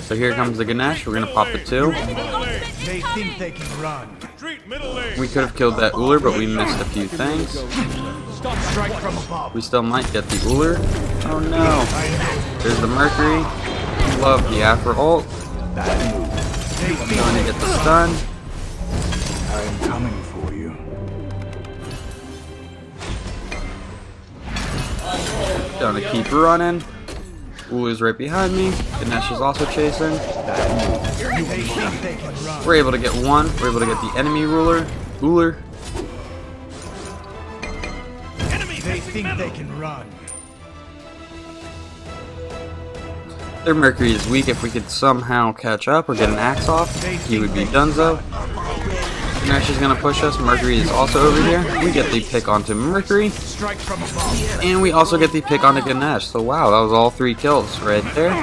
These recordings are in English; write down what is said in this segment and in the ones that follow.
So here comes the Ganesh. We're gonna pop the 2. They think they can run. We could have killed that Ullr, but we missed a few things. Strike from above. We still might get the Ullr. Oh no! There's the Mercury. Love the Afro ult. Going to get the stun. I'm coming for you. Gonna keep running. Ullr's right behind me. Ganesh is also chasing. We're able to get one. We're able to get the enemy Ullr. They think they can run. Their Mercury is weak. If we could somehow catch up or get an axe off, he would be donezo. Ganesh is going to push us. Mercury is also over here. We get the pick onto Mercury. And we also get the pick onto Ganesh. So wow, that was all 3 kills right there.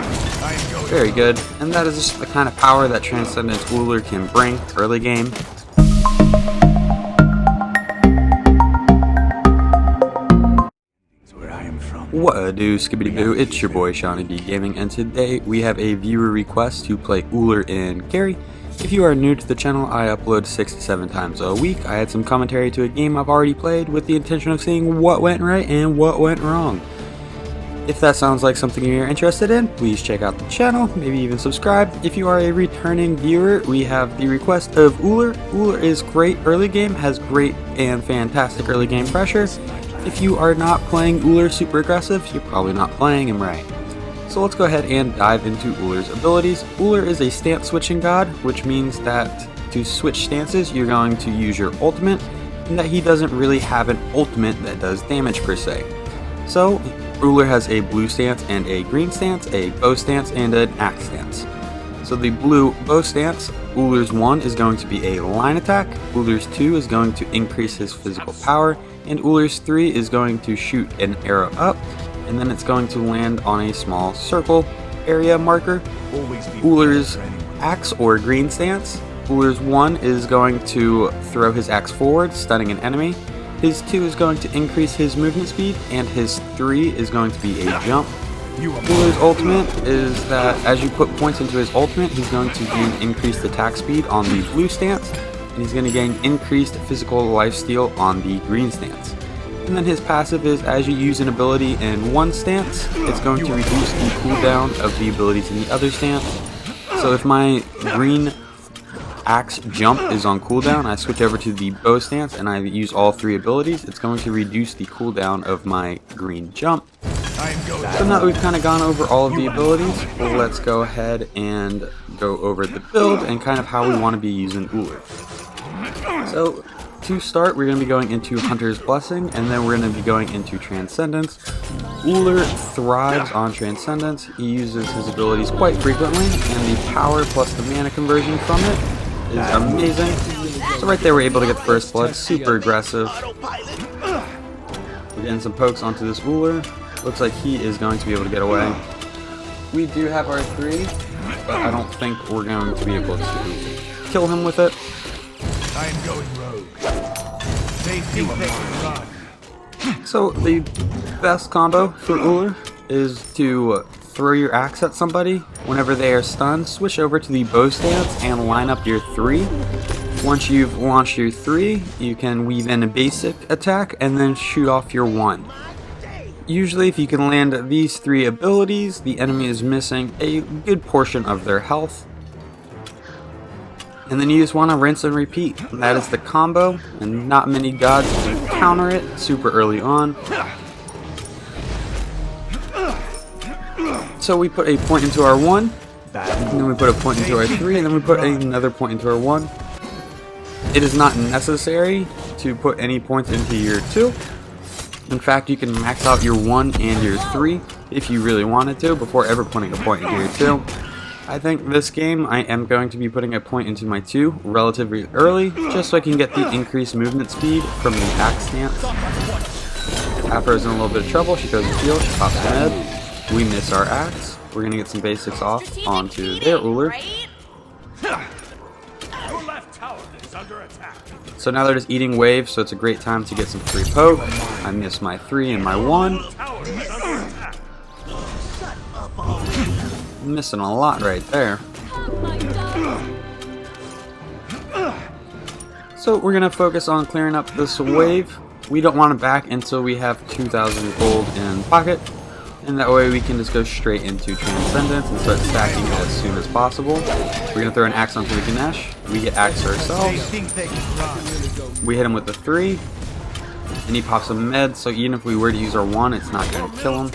Very good. And that is just the kind of power that Transcendence Ullr can bring early game. What do, skibbity boo, it's your boy Seanyb Gaming, and today we have a viewer request to play Ullr in carry. If you are new to the channel, I upload 6 to 7 times a week. I had some commentary to a game I've already played with the intention of seeing what went right and what went wrong. If that sounds like something you're interested in, please check out the channel, maybe even subscribe. If you are a returning viewer, we have the request of Ullr. Ullr is great early game, has great and fantastic early game pressure. If you are not playing Ullr super aggressive, you're probably not playing him right. So let's go ahead and dive into Ullr's abilities. Ullr is a stance switching god, which means that to switch stances, you're going to use your ultimate, and that he doesn't really have an ultimate that does damage per se. So Ullr has a blue stance and a green stance, a bow stance, and an axe stance. So the blue bow stance, Ullr's 1 is going to be a line attack, Ullr's 2 is going to increase his physical power, and Ullr's 3 is going to shoot an arrow up, and then it's going to land on a small circle area marker. Ullr's axe or green stance, Ullr's 1 is going to throw his axe forward, stunning an enemy. His 2 is going to increase his movement speed, and his 3 is going to be a jump. Ullr's ultimate is that as you put points into his ultimate, he's going to gain increased attack speed on the blue stance, and he's going to gain increased physical lifesteal on the green stance. And then his passive is as you use an ability in one stance, it's going to reduce the cooldown of the abilities in the other stance. So if my green axe jump is on cooldown, I switch over to the bow stance and I use all 3 abilities, it's going to reduce the cooldown of my green jump. So now that we've kind of gone over all of the abilities, let's go ahead and go over the build and kind of how we want to be using Ullr. So to start, we're going to be going into Hunter's Blessing, and then we're going to be going into Transcendence. Ullr thrives on Transcendence. He uses his abilities quite frequently, and the power plus the mana conversion from it is amazing. So right there we're able to get the first blood, super aggressive. We're getting some pokes onto this Ullr. Looks like he is going to be able to get away. We do have our 3, but I don't think we're going to be able to kill him with it. I am going rogue. They think they can run. So the best combo for Ullr is to throw your axe at somebody. Whenever they are stunned, switch over to the bow stance and line up your 3. Once you've launched your 3, you can weave in a basic attack and then shoot off your 1. Usually if you can land these 3 abilities, the enemy is missing a good portion of their health. And then you just want to rinse and repeat. That is the combo, and not many gods can counter it super early on. So we put a point into our 1, and then we put a point into our 3, and then we put another point into our 1. It is not necessary to put any points into your 2. In fact, you can max out your 1 and your 3 if you really wanted to before ever putting a point into your 2. I think this game I am going to be putting a point into my 2 relatively early, just so I can get the increased movement speed from the axe stance. Afro's in a little bit of trouble, she goes to heal, she pops an head. We miss our axe. We're going to get some basics off onto their Ullr. So now they're just eating waves, so it's a great time to get some free poke. I missed my 3 and my 1. Missing a lot right there. So we're gonna focus on clearing up this wave. We don't want to back until we have 2,000 gold in pocket, and that way we can just go straight into Transcendence and start stacking as soon as possible. We're gonna throw an axe onto the Ganesh. We get axe ourselves. We hit him with the 3, and he pops a med. So even if we were to use our 1, it's not gonna kill him.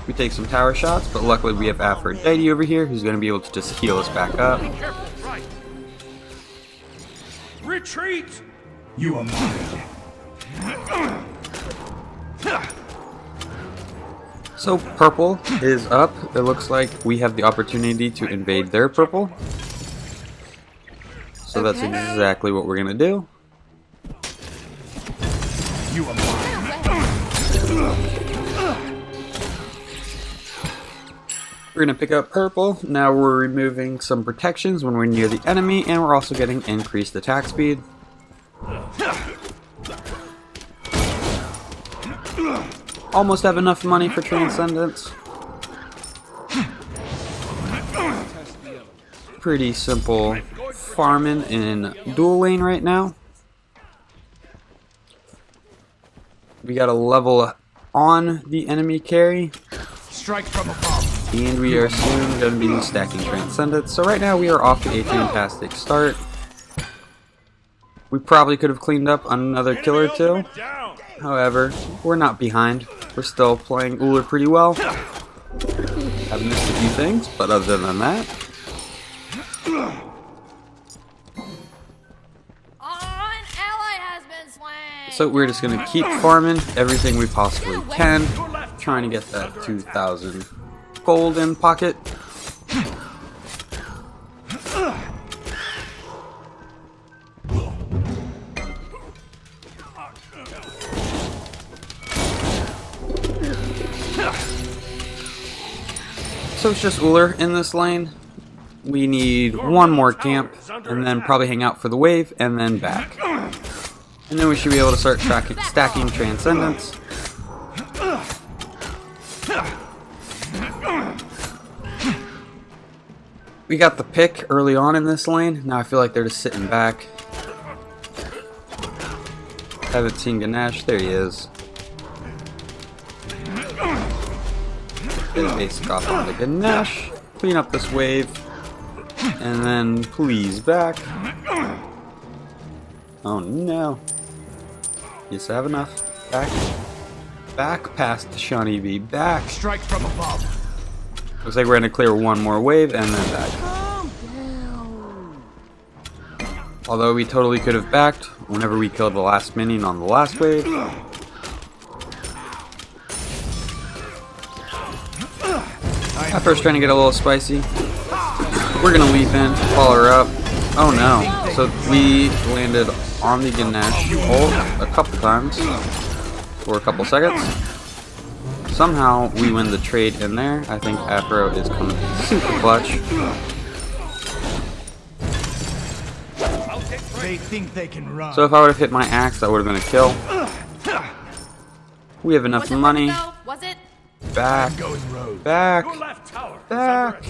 We take some tower shots, but luckily we have Aphrodite over here who's gonna be able to just heal us back up. Retreat! You are mine. So purple is up. It looks like we have the opportunity to invade their purple. So that's exactly what we're gonna do. You are mine. We're gonna pick up purple. Now we're removing some protections when we're near the enemy, and we're also getting increased attack speed. Almost have enough money for Transcendence. Pretty simple farming in dual lane right now. We got a level on the enemy carry. Strike from above. And we are soon going to be stacking Transcendence. So right now we are off to a fantastic start. We probably could have cleaned up on another kill or two. However, we're not behind. We're still playing Ullr pretty well. I've missed a few things, but other than that. So we're just going to keep farming everything we possibly can. Trying to get that 2,000 gold in pocket. So it's just Ullr in this lane. We need one more camp, and then probably hang out for the wave, and then back. And then we should be able to start stacking Transcendence. We got the pick early on in this lane. Now I feel like they're just sitting back. Haven't seen Ganesh. There he is. Get a basic off on the Ganesh. Clean up this wave. And then please back. Oh no. Yes, I have enough. Back. Back past the Seanyb. Back. Strike from above. Looks like we're gonna clear one more wave and then back. Although we totally could have backed whenever we killed the last minion on the last wave. At first trying to get a little spicy. We're gonna leap in, follow her up. Oh no. So we landed on the Ganesh ult a couple times for a couple seconds. Somehow we win the trade in there. I think Afro is coming super clutch. They think they can run. So if I would have hit my axe, that would have been a kill. We have enough money. Back. Back. Back.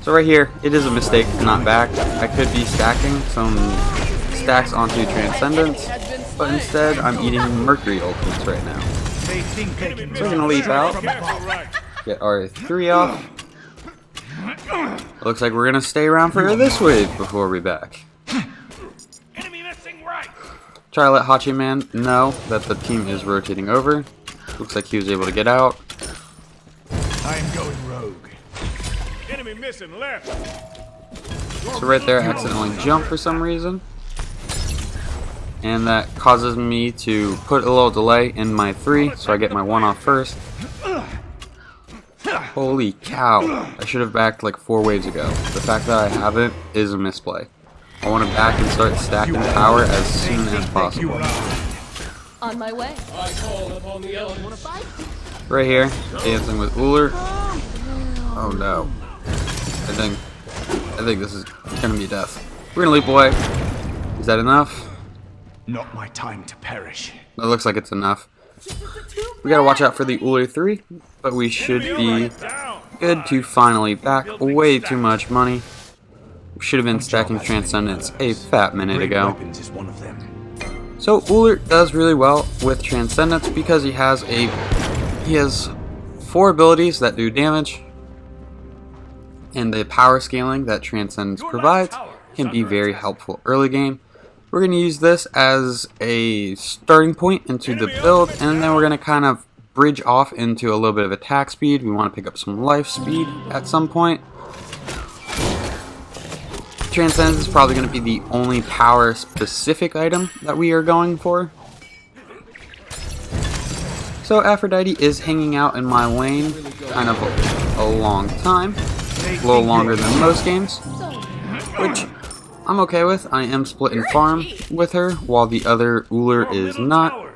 So right here, it is a mistake to not back. I could be stacking some stacks onto Transcendence, but instead I'm eating Mercury ultimates right now. So we're gonna leap out, get our 3 off. It looks like we're gonna stay around for this wave before we back. Try to let Hachiman know that the team is rotating over. Looks like he was able to get out. I am going rogue. Enemy missing left. So right there, I accidentally jumped for some reason. And that causes me to put a little delay in my 3, so I get my 1 off first. Holy cow. I should have backed like 4 waves ago. The fact that I haven't is a misplay. I want to back and start stacking power as soon as possible. On my way. Right here, dancing with Ullr. Oh no. I think this is gonna be death. We're gonna leap away. Is that enough? Not my time to perish. It looks like it's enough. We gotta watch out for the Ullr 3, but we should be good to finally back way too much money. We should have been stacking Transcendence a fat minute ago. So Ullr does really well with Transcendence because he has 4 abilities that do damage, and the power scaling that Transcendence provides can be very helpful early game. We're going to use this as a starting point into the build, and then we're going to kind of bridge off into a little bit of attack speed. We want to pick up some life speed at some point. Transcendence is probably going to be the only power specific item that we are going for. So Aphrodite is hanging out in my lane kind of a long time, a little longer than most games, which I'm okay with. I am splitting farm with her while the other Ullr is not.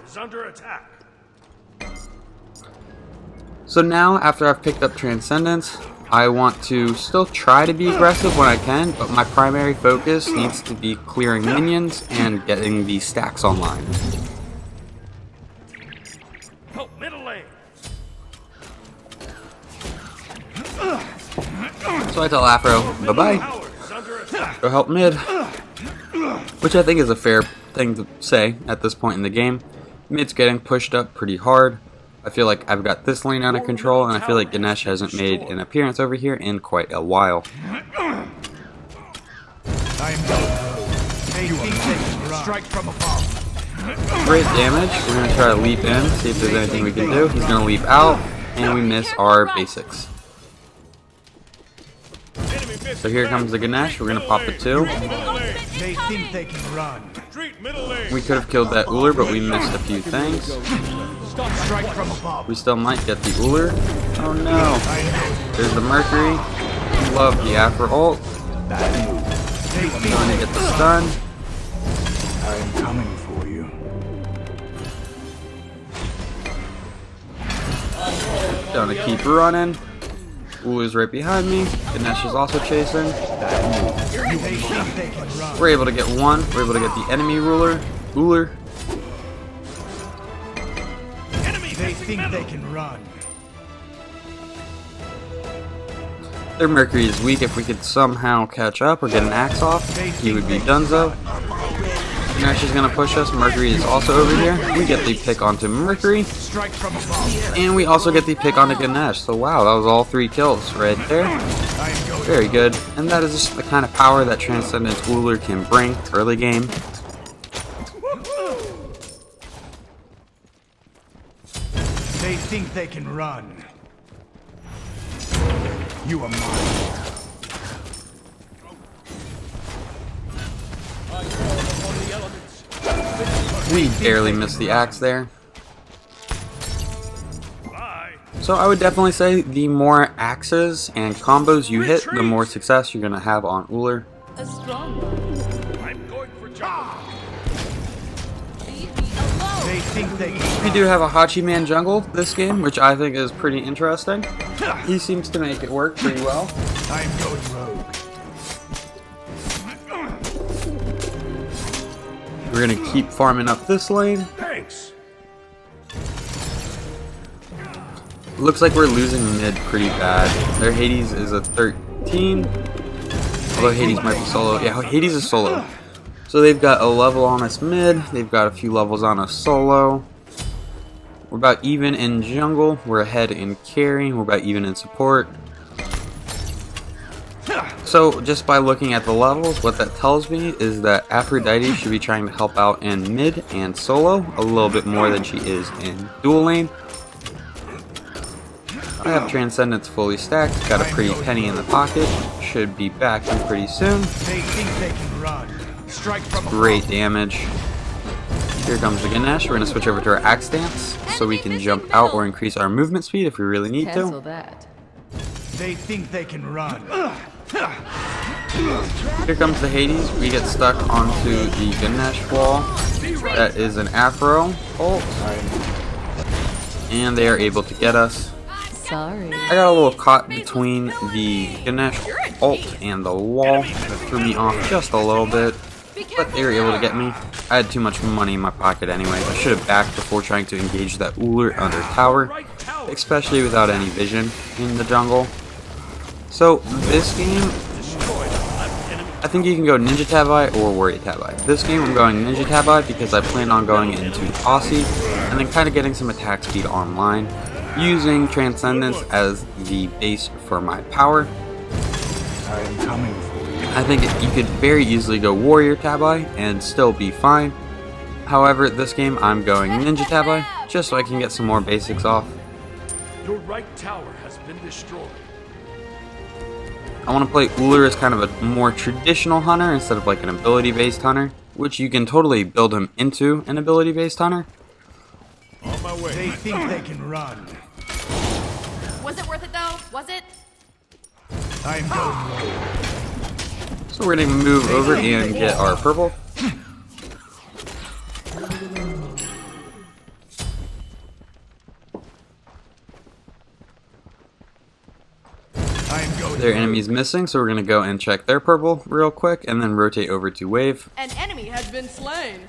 So now, after I've picked up Transcendence, I want to still try to be aggressive when I can, but my primary focus needs to be clearing minions and getting the stacks online. So I tell Afro, bye-bye. Go help mid, which I think is a fair thing to say at this point in the game. Mid's getting pushed up pretty hard. I feel like I've got this lane under control, and I feel like Ganesh hasn't made an appearance over here in quite a while. Great damage. We're going to try to leap in, see if there's anything we can do. He's going to leap out, and we miss our basics. So here comes the Ganesh. We're going to pop the 2. We could have killed that Ullr, but we missed a few things. We still might get the Ullr. Oh no. There's the Mercury. Love the Afro ult. Going to get the stun. I am coming for you. Going to keep running. Ullr's right behind me. Ganesh is also chasing. We're able to get one. We're able to get the enemy Ullr. They think they can run. Their Mercury is weak. If we could somehow catch up or get an axe off, he would be donezo. Ganesh is going to push us. Mercury is also over here. We get the pick onto Mercury. And we also get the pick onto Ganesh. So wow, that was all 3 kills right there. Very good. And that is just the kind of power that Transcendence Ullr can bring early game. They think they can run. You are mine. We barely missed the axe there. So I would definitely say the more axes and combos you hit, the more success you're going to have on Ullr. A strong one. I'm going for job. They think they can. We do have a Hachi Man jungle this game, which I think is pretty interesting. He seems to make it work pretty well. I'm going rogue. We're going to keep farming up this lane. Thanks. Looks like we're losing mid pretty bad. Their Hades is a 13. Although Hades might be solo. Yeah, Hades is solo. So they've got a level on us mid. They've got a few levels on us solo. We're about even in jungle. We're ahead in carry. We're about even in support. So just by looking at the levels, what that tells me is that Aphrodite should be trying to help out in mid and solo a little bit more than she is in dual lane. I have Transcendence fully stacked, got a pretty penny in the pocket, should be back in pretty soon. They think they can run. Strike from Great damage. Here comes the Ganesh. We're going to switch over to our axe stance so we can jump out or increase our movement speed if we really need Cancel to. that. They think they can run. Here comes the Hades. We get stuck onto the Ganesh wall. That is an Afro ult. And they are able to get us. Sorry. I got a little caught between the Ganesh ult and the wall. That threw me off just a little bit, but they were able to get me. I had too much money in my pocket anyway. I should have backed before trying to engage that Ullr under tower, especially without any vision in the jungle. So this game, I think you can go Ninja Tabi or Warrior Tabi. This game I'm going Ninja Tabi because I plan on going into Aussie and then kind of getting some attack speed online, using Transcendence as the base for my power. I am coming for you. I think you could very easily go Warrior Tabi and still be fine. However, this game I'm going Ninja Tabi just so I can get some more basics off. Your right tower has been destroyed. I want to play Ullr as kind of a more traditional hunter instead of like an ability-based hunter, which you can totally build him into an ability-based hunter. On my way. They think they can run. Was it worth it though? Was it? I am going rogue. So we're going to move over and get our purple. Their enemy's missing, so we're going to go and check their purple real quick and then rotate over to wave. An enemy has been slain.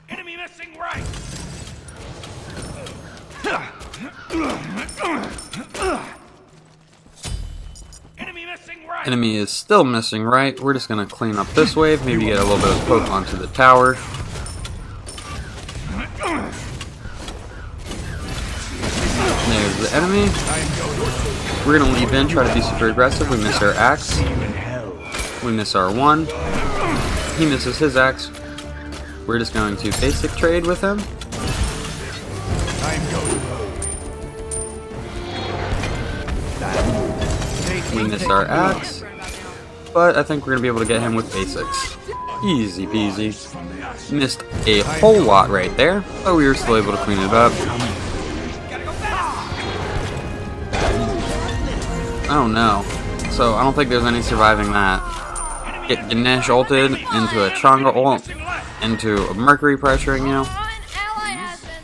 Enemy missing right. Enemy missing right. Enemy is still missing right. We're just going to clean up this wave, maybe get a little bit of poke onto the tower. There's the enemy. We're going to leap in, try to be super aggressive. We miss our axe. We miss our one. He misses his axe. We're just going to basic trade with him. We miss our axe. But I think we're going to be able to get him with basics. Easy peasy. Missed a whole lot right there, but we were still able to clean it up. Oh no. So I don't think there's any surviving that. Get Ganesh ulted into a Changa ult, into a Mercury pressuring you.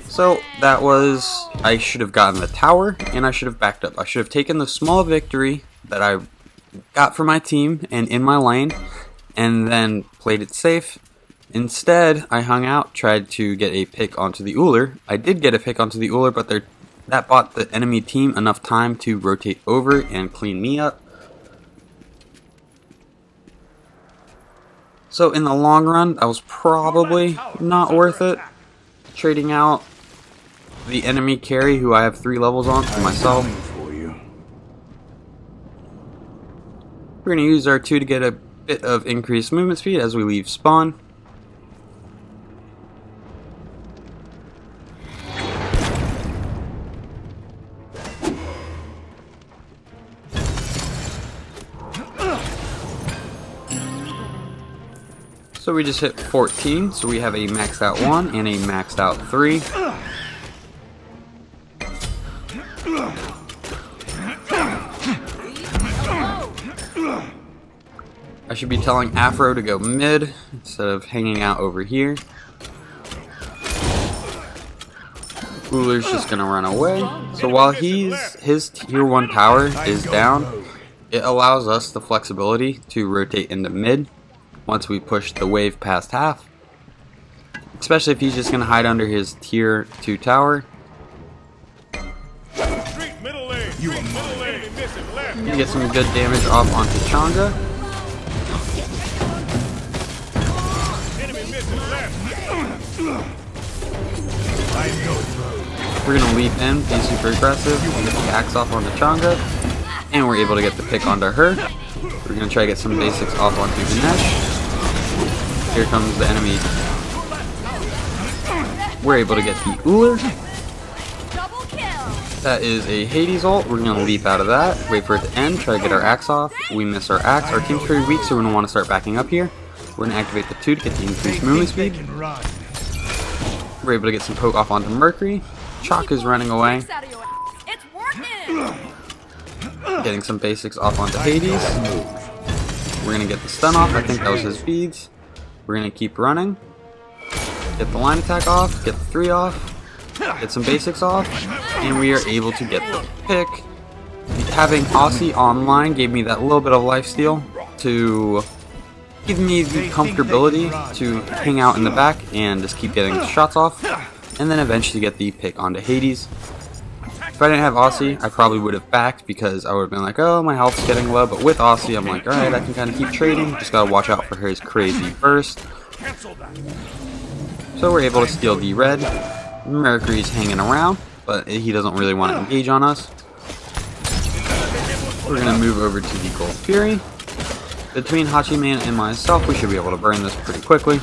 So that was, I should have gotten the tower and I should have backed up. I should have taken the small victory that I got for my team and in my lane and then played it safe. Instead, I hung out, tried to get a pick onto the Ullr. I did get a pick onto the Ullr, but that bought the enemy team enough time to rotate over and clean me up. So in the long run, that was probably not worth it. Trading out the enemy carry, who I have 3 levels on, for myself. We're going to use our 2 to get a bit of increased movement speed as we leave spawn. So we just hit 14, so we have a maxed out 1 and a maxed out 3. I should be telling Afro to go mid instead of hanging out over here. Ullr's just gonna run away. So while his tier 1 power is down, it allows us the flexibility to rotate into mid once we push the wave past half. Especially if he's just gonna hide under his tier 2 tower. You get some good damage off onto Changa. We're gonna leap in, be super aggressive, get the axe off onto Changa, and we're able to get the pick onto her. We're gonna try to get some basics off onto Ganesh. Here comes the enemy. We're able to get the Ullr. That is a Hades ult. We're gonna leap out of that, wait for it to end, try to get our axe off. We miss our axe. Our team's pretty weak, so we're gonna want to start backing up here. We're gonna activate the 2 to get the increased movement speed. We're able to get some poke off onto Mercury. Chalk is running away. Getting some basics off onto Hades. We're gonna get the stun off. I think that was his beads. We're gonna keep running. Get the line attack off. Get the 3 off. Get some basics off. And we are able to get the pick having Aussie online gave me that little bit of lifesteal to give me the comfortability to hang out in the back and just keep getting shots off, and then eventually get the pick onto Hades. If I didn't have Aussie, I probably would have backed because I would have been like, oh, my health's getting low, but with Aussie, I'm like, alright, I can kind of keep trading, just gotta watch out for his crazy burst. So we're able to steal the red. Mercury's hanging around, but he doesn't really want to engage on us. We're gonna move over to the Gold Fury. Between Hachiman and myself, we should be able to burn this pretty quickly.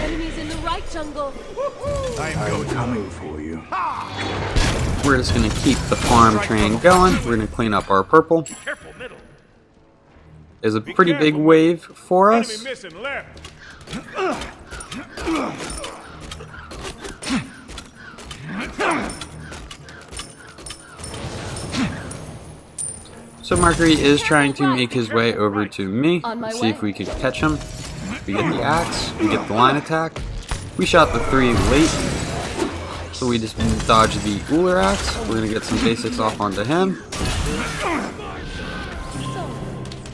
Enemies in the right jungle. I'm coming for you. We're just gonna keep the farm train going. We're gonna clean up our purple. There's a pretty big wave for us. So Mercury is trying to make his way over to me. See if we can catch him. We get the axe, we get the line attack. We shot the 3 late, so we just dodged the Ullr axe. We're gonna get some basics off onto him.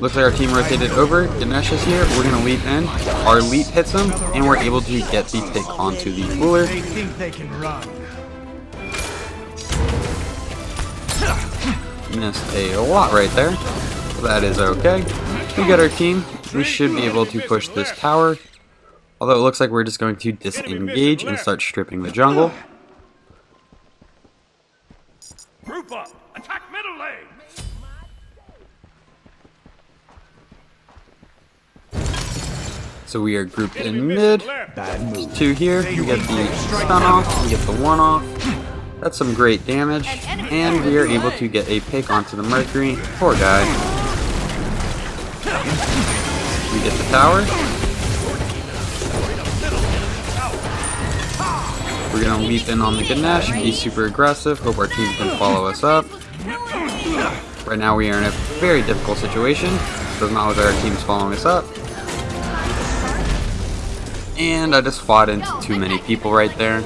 Looks like our team rotated over. Ganesh is here. We're gonna leap in. Our leap hits him, and we're able to get the pick onto the Ullr. They think they can run. Missed a lot right there. That is okay. We got our team. We should be able to push this tower. Although it looks like we're just going to disengage and start stripping the jungle. Group up. Attack middle lane. So we are grouped in mid. There's 2 here. We get the stun off. We get the 1 off. That's some great damage. And we are able to get a pick onto the Mercury. Poor guy. We get the tower. We're going to leap in on the Ganesh, be super aggressive, hope our team can follow us up. Right now we are in a very difficult situation. Does not look like our team's following us up. And I just fought into too many people right there.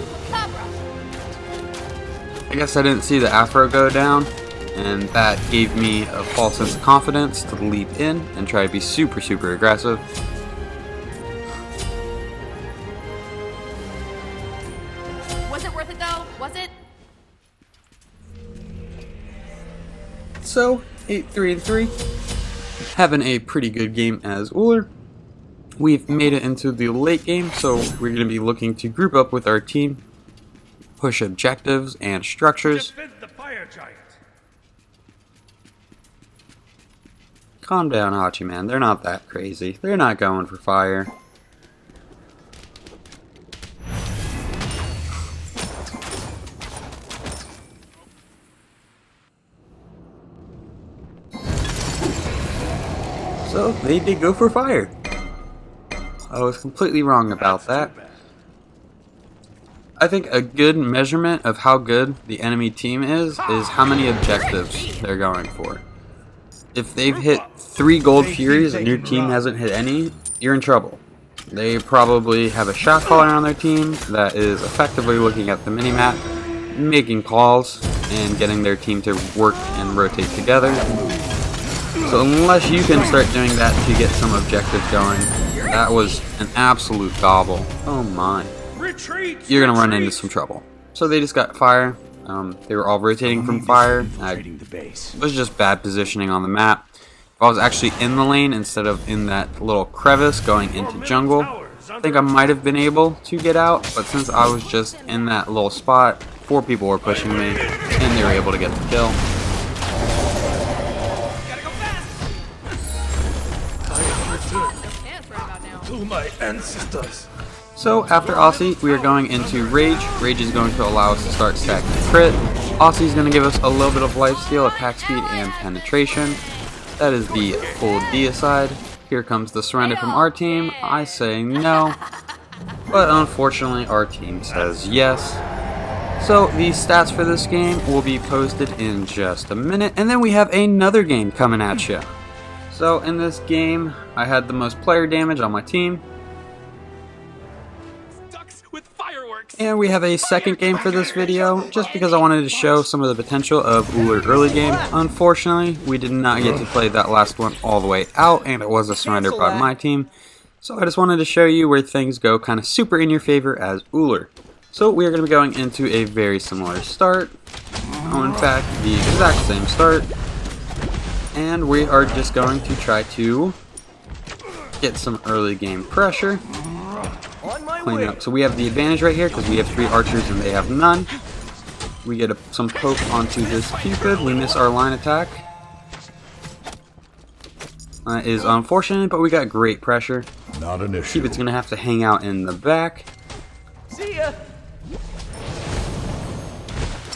I guess I didn't see the Afro go down, and that gave me a false sense of confidence to leap in and try to be super, super aggressive. Was it worth it though? Was it? So, 8-3-3. Having a pretty good game as Ullr. We've made it into the late game, so we're going to be looking to group up with our team, push objectives and structures. The fire giant. Calm down, Hachiman. They're not that crazy. They're not going for fire. So, they did go for fire. I was completely wrong about that. I think a good measurement of how good the enemy team is how many objectives they're going for. If they've hit 3 gold furies and your team hasn't hit any, you're in trouble. They probably have a shot caller on their team that is effectively looking at the minimap, making calls, and getting their team to work and rotate together. So unless you can start doing that to get some objectives going, that was an absolute gobble. Oh my. You're gonna run into some trouble. So they just got fire. They were all rotating from fire. It was just bad positioning on the map. If I was actually in the lane instead of in that little crevice going into jungle, I think I might have been able to get out. But since I was just in that little spot, 4 people were pushing me, and they were able to get the kill. To my ancestors. So after Aussie, we are going into Rage. Rage is going to allow us to start stacking crit. Aussie is going to give us a little bit of lifesteal, attack speed, and penetration. That is the full deicide. Here comes the surrender from our team. I say no, but unfortunately our team says yes. So the stats for this game will be posted in just a minute, and then we have another game coming at you. So in this game, I had the most player damage on my team. Ducks with fireworks. And we have a second game for this video, just because I wanted to show some of the potential of Ullr early game. Unfortunately, we did not get to play that last one all the way out, and it was a surrender by my team. So I just wanted to show you where things go kind of super in your favor as Ullr. So we are going to be going into a very similar start. Oh, in fact, the exact same start. And we are just going to try to get some early game pressure. Clean up. So we have the advantage right here because we have 3 archers and they have none. We get some poke onto this Cupid. We miss our line attack. That is unfortunate, but we got great pressure. Not an issue. Cupid's going to have to hang out in the back. See ya.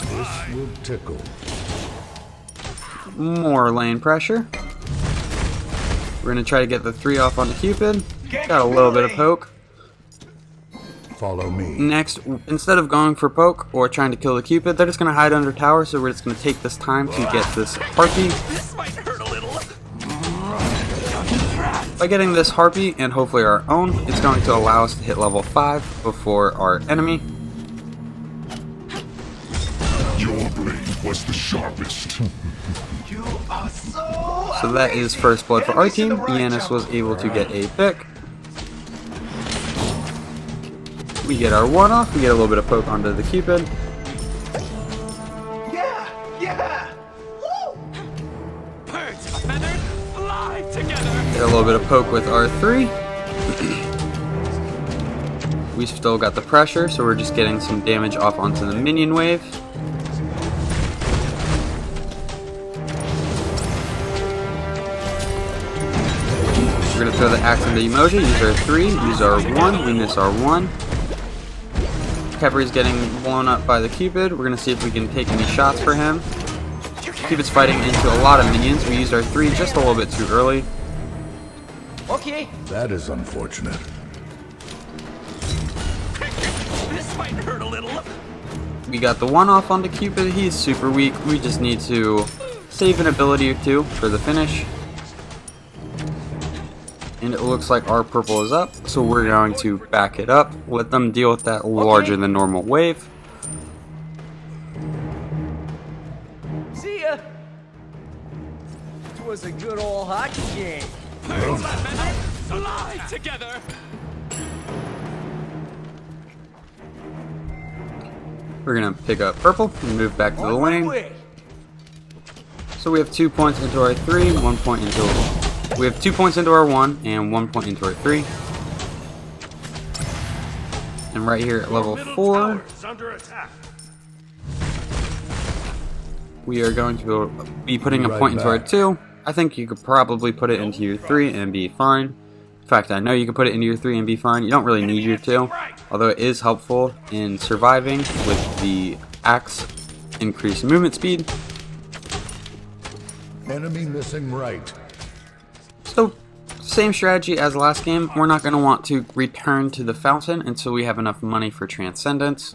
This will tickle. More lane pressure. We're going to try to get the 3 off on the Cupid. Got a little bit of poke. Follow me. Next, instead of going for poke or trying to kill the Cupid, they're just going to hide under tower, so we're just going to take this time to get this Harpy. This might hurt a little. By getting this Harpy, and hopefully our own, it's going to allow us to hit level 5 before our enemy. Your blade was the sharpest. You are so. So that is first blood for our team. Yanis was able to get a pick. We get our 1 off, we get a little bit of poke onto the Cupid. Yeah. Woo. Birds of a feather fly together. Get a little bit of poke with our 3. We still got the pressure, so we're just getting some damage off onto the minion wave. We're going to throw the axe into Emoji, use our 3, use our 1, we miss our 1. Pepper's getting blown up by the Cupid. We're going to see if we can take any shots for him. Cupid's fighting into a lot of minions. We used our 3 just a little bit too early. Okay. That is unfortunate. This might hurt a little. We got the 1 off on the Cupid. He's super weak. We just need to save an ability or 2 for the finish. And it looks like our purple is up, so we're going to back it up, let them deal with that larger than normal wave. See ya. It was a good old hockey game. Birds of a feather fly together. We're going to pick up purple and move back to the lane. So we have 2 points into our 3, 1 point into we have 2 points into our 1 and 1 point into our 3. And right here at level 4, we are going to be putting a point into our 2. I think you could probably put it into your 3 and be fine. In fact, I know you can put it into your 3 and be fine. You don't really need your 2, although it is helpful in surviving with the axe increased movement speed. Enemy missing right. So, same strategy as last game. We're not going to want to return to the fountain until we have enough money for Transcendence.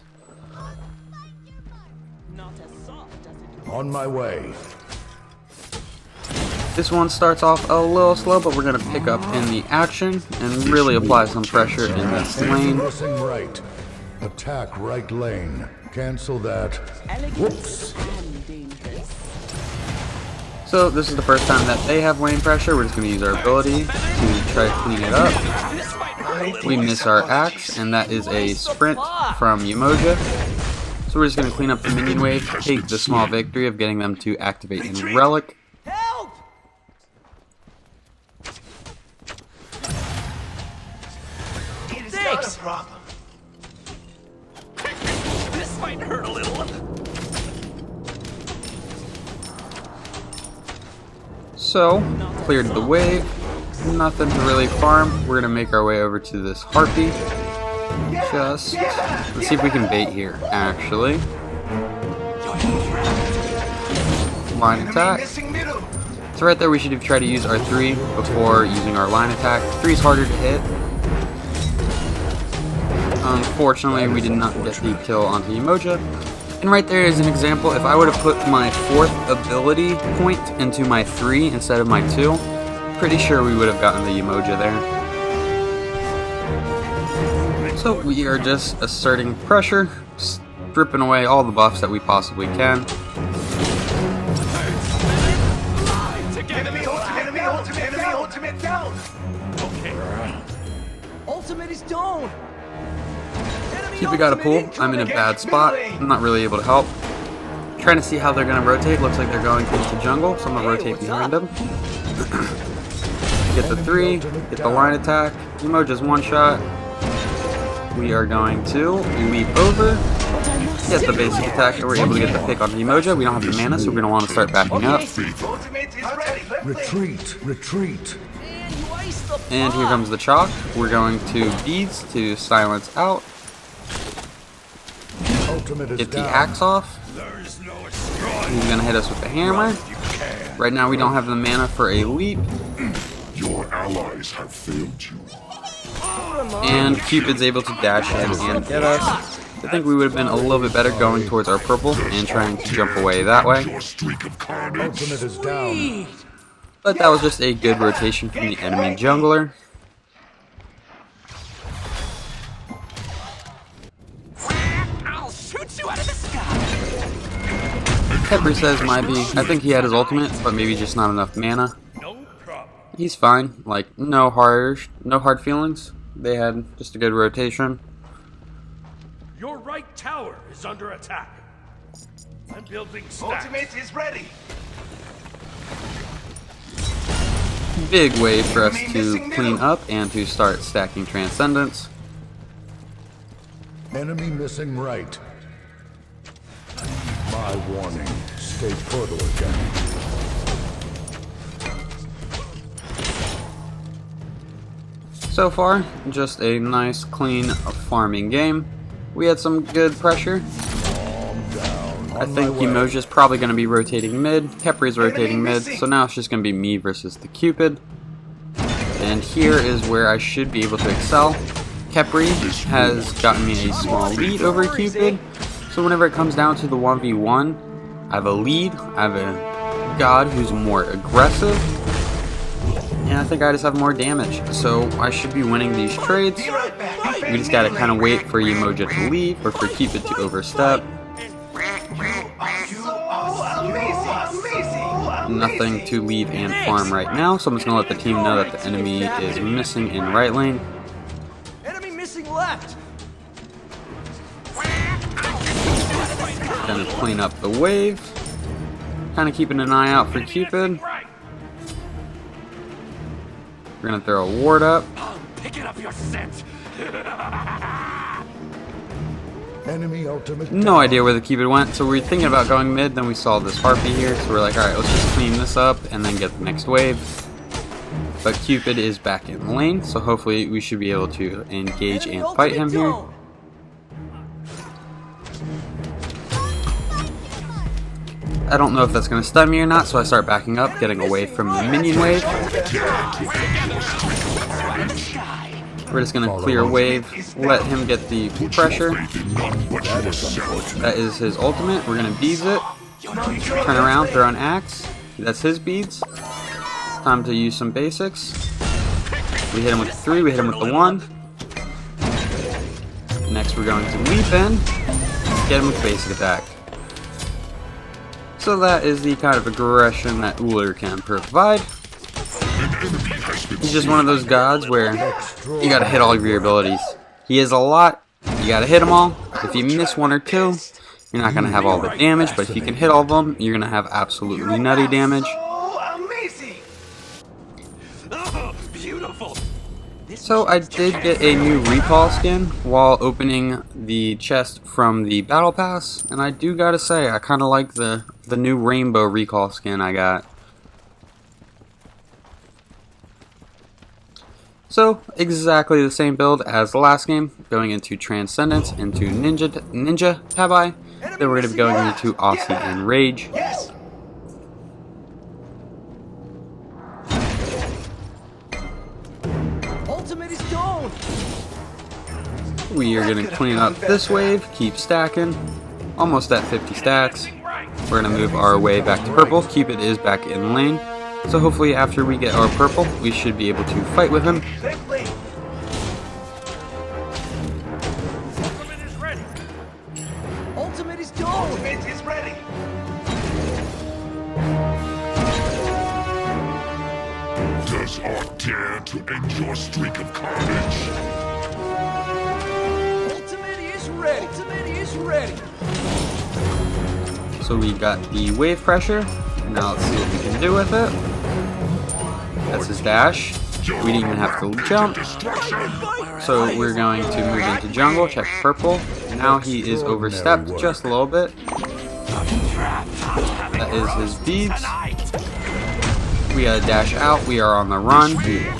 On my way. This one starts off a little slow, but we're going to pick up in the action and really apply some pressure in this lane. Missing right. Attack right lane. Cancel that. Whoops. So this is the first time that they have lane pressure. We're just going to use our ability to try to clean it up. We miss our axe, and that is a sprint from Umoja. So we're just going to clean up the minion wave, take the small victory of getting them to activate in Relic. Help! Thanks. This might hurt a little. So, cleared the wave, nothing to really farm. We're going to make our way over to this Harpy. Let's see if we can bait here, actually. Line attack. So right there we should try to use our 3 before using our line attack. 3 is harder to hit. Unfortunately, we did not get the kill onto Umoja. And right there is an example. If I would have put my 4th ability point into my 3 instead of my 2, pretty sure we would have gotten the Umoja there. So we are just asserting pressure, stripping away all the buffs that we possibly can. Ultimate down! Ultimate is down! Cupid got a pull. I'm in a bad spot. I'm not really able to help. Trying to see how they're going to rotate. Looks like they're going into jungle, so I'm going to rotate behind them. Get the 3, get the line attack. Emoja's one shot. We are going to leap over, get the basic attack, and we're able to get the pick on Emoja. We don't have the mana, so we're going to want to start backing up. Retreat, retreat. And here comes the chalk. We're going to beads to silence out. Ultimate is Get the down. axe off. He's going to hit us with the hammer. Right now we don't have the mana for a leap. Your allies have failed you. And Cupid's able to dash in and get us. I think we would have been a little bit better going towards our purple and trying to jump away that way. Your streak of carnage. Ultimate is down. But that was just a good rotation from the enemy jungler. I'll shoot you out of the sky! Pepper says might be. I think he had his ultimate, but maybe just not enough mana. No problem. He's fine. Like no hard feelings. They had just a good rotation. Your right tower is under attack. I'm building stacks. Ultimate is ready! Big wave for us to clean up and to start stacking Transcendence. Enemy missing right. My warning. Stay put or down. So far, just a nice, clean farming game. We had some good pressure. I think Emoja's probably going to be rotating mid. Khepri's rotating mid. So now it's just going to be me versus the Cupid. And here is where I should be able to excel. Khepri has gotten me a small lead over Cupid. So whenever it comes down to the 1v1, I have a lead. I have a god who's more aggressive. And I think I just have more damage. So I should be winning these trades. We just gotta kind of wait for Emoja to leave or for Cupid to overstep. Nothing to leave and farm right now, so I'm just gonna let the team know that the enemy is missing in right lane. Enemy missing left! Gonna clean up the wave. Kind of keeping an eye out for Cupid. We're gonna throw a ward up. Picking up your scent. Enemy ultimate. No idea where the Cupid went, so we were thinking about going mid, then we saw this Harpy here, so we're like, alright, let's just clean this up and then get the next wave. But Cupid is back in lane, so hopefully we should be able to engage and fight him here. I don't know if that's going to stun me or not, so I start backing up, getting away from the minion wave. We're just going to clear wave, let him get the pressure. That is his ultimate. We're going to beads it. Turn around, throw an axe. That's his beads. Time to use some basics. We hit him with the 3, we hit him with the 1. Next we're going to leap in, get him with basic attack. So that is the kind of aggression that Ullr can provide. He's just one of those gods where you gotta hit all of your abilities. He is a lot, you gotta hit them all. If you miss 1 or 2, you're not gonna have all the damage, but if you can hit all of them, you're gonna have absolutely nutty damage. So I did get a new recall skin while opening the chest from the battle pass, and I do gotta say I kinda like the new rainbow recall skin I got. So exactly the same build as the last game, going into Transcendence, into Ninja Tabi, then we're gonna be going into Aussie and Rage. We are going to clean up this wave, keep stacking, almost at 50 stacks. We're going to move our way back to purple. Cupid is back in lane, so hopefully after we get our purple, we should be able to fight with him. your streak of carnage. Ultimate is ready. Ultimate is ready. So we got the wave pressure. Now let's see what we can do with it. That's his dash. We didn't even have to jump. So we're going to move into jungle, check purple. Now he is overstepped just a little bit. That is his beads. We gotta dash out. We are on the run. We're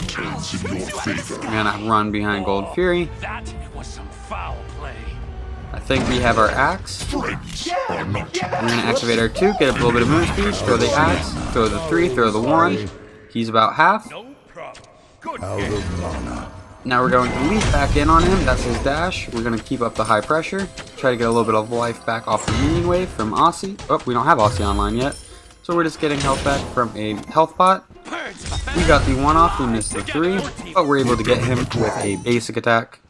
gonna run behind Gold Fury. That was some foul play. I think we have our axe. We're gonna activate our 2, get a little bit of move speed, throw the axe, throw the 3, throw the 1. He's about half. No problem. Good Out game. of mana. Now we're going to leap back in on him. That's his dash. We're going to keep up the high pressure. Try to get a little bit of life back off the minion wave from Aussie. Oh, we don't have Aussie online yet. So we're just getting health back from a health pot. We got the 1 off. We missed the 3. But we're able to get him with a basic attack.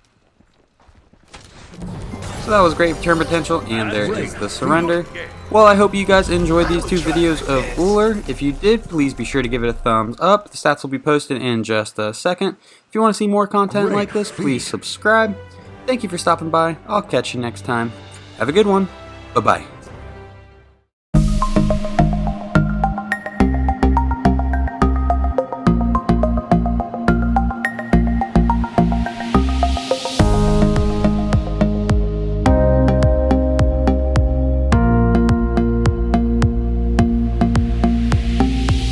So that was great turn potential, and there is the surrender. Well, I hope you guys enjoyed these 2 videos of Ullr. If you did, please be sure to give it a thumbs up. The stats will be posted in just a second. If you want to see more content like this, please subscribe. Thank you for stopping by. I'll catch you next time. Have a good one. Bye-bye.